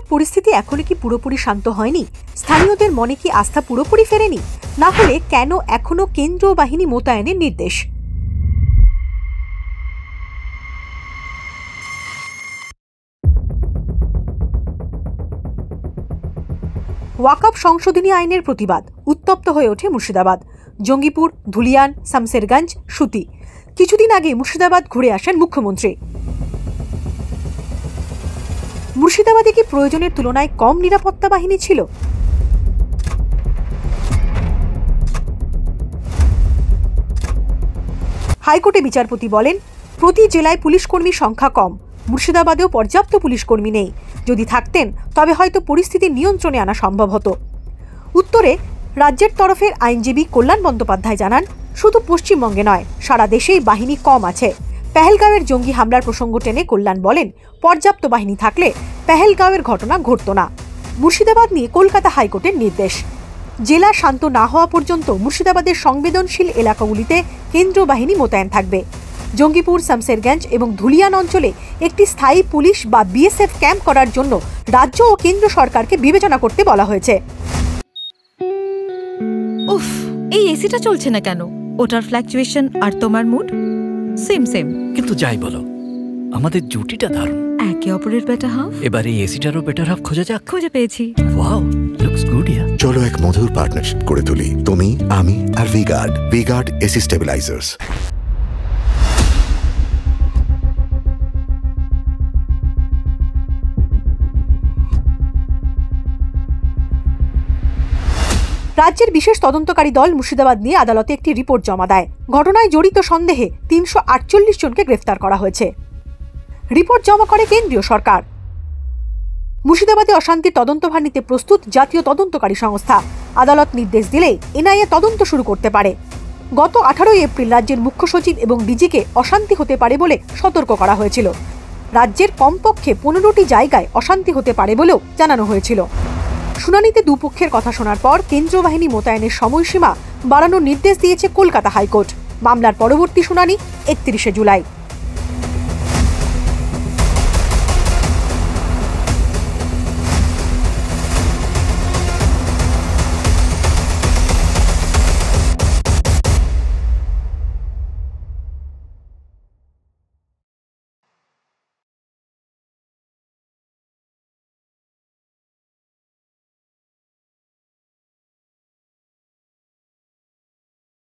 সাম্প্রতিক পরিস্থিতি এখনো কি পুরোপুরি শান্ত হয়নি? স্থানীয়দের মনে কি আস্থা পুরোপুরি ফেরেনি? না হলে কেন এখনো কেন্দ্রীয় বাহিনী মোতায়েনের নির্দেশ? ওয়াকফ সংশোধনী আইনের প্রতিবাদ, উত্তপ্ত হয়ে ওঠে মুর্শিদাবাদ। জঙ্গিপুর, ধুলিয়ান, শামসেরগঞ্জ, সুতি। কিছুদিন আগে মুর্শিদাবাদ ঘুরে আসেন মুখ্যমন্ত্রী। মুর্শিদাবাদে কি প্রয়োজনের তুলনায় কম নিরাপত্তা বাহিনী ছিল? হাইকোর্টে বিচারপতি বলেন, প্রতি জেলায় পুলিশকর্মীর সংখ্যা কম, মুর্শিদাবাদেও পর্যাপ্ত পুলিশকর্মী নেই। যদি থাকতেন তবে হয়তো পরিস্থিতি নিয়ন্ত্রণে আনা সম্ভব হতো। উত্তরে রাজ্যের তরফের আইনজীবী কল্যাণ বন্দ্যোপাধ্যায় জানান, শুধু পশ্চিমবঙ্গে নয়, সারা দেশেই বাহিনী কম আছে। পেহেলগাঁওয়ের জঙ্গি হামলার প্রসঙ্গ টেনে কল্যাণ বলেন, পর্যাপ্ত বাহিনী থাকলে পেহেলগাঁওয়ের ঘটনা ঘটত না। মুর্শিদাবাদ নিয়ে কলকাতা হাইকোর্টের নির্দেশ, জেলা শান্ত না হওয়া পর্যন্ত মুর্শিদাবাদের সংবেদনশীল এলাকাগুলিতে কেন্দ্রীয় বাহিনী মোতায়েন থাকবে। জঙ্গিপুর, শামসেরগঞ্জ এবং ধুলিয়ান অঞ্চলে একটি স্থায়ী পুলিশ বা বিএসএফ ক্যাম্প করার জন্য রাজ্য ও কেন্দ্র সরকারকে বিবেচনা করতে বলা হয়েছে। উফ, এই এসিটা চলছে না কেন? ওটার ফ্ল্যাকচুয়েশন আর তোমার মুড সেম সেম। কিন্তু যাই বলো, আমাদের জুটিটা দারুণ। একে অপরের বেটার হাফ। এবারে এই এসিটারও বেটার হাফ খোঁজা যাক। খুঁজে পেয়েছি। Wow, looks good yeah. চলো এক মধুর পার্টনারশিপ করে তুলি, তুমি, আমি আর ভিগার্ড এসি স্টেবিলাইজার্স। রাজ্যের বিশেষ তদন্তকারী দল মুর্শিদাবাদ নিয়ে আদালতে একটি রিপোর্ট জমা দেয়। ঘটনায় জড়িত সন্দেহে ৩৪৮ জনকে গ্রেফতার করা হয়েছে। রিপোর্ট জমা করে কেন্দ্রীয় সরকার। মুর্শিদাবাদে অশান্তির তদন্তভার নিতে প্রস্তুত জাতীয় তদন্তকারী সংস্থা। আদালত নির্দেশ দিলে এনআইএ তদন্ত শুরু করতে পারে। গত 18 এপ্রিল রাজ্যের মুখ্য সচিব এবং ডিজিকে অশান্তি হতে পারে বলে সতর্ক করা হয়েছিল। রাজ্যের কমপক্ষে 15টি জায়গায় অশান্তি হতে পারে বলেও জানানো হয়েছিল। শুনানিতে দুপক্ষের কথা শোনার পর কেন্দ্রীয় বাহিনী মোতায়েনের সময়সীমা বাড়ানোর নির্দেশ দিয়েছে কলকাতা হাইকোর্ট। মামলার পরবর্তী শুনানি 31 জুলাই।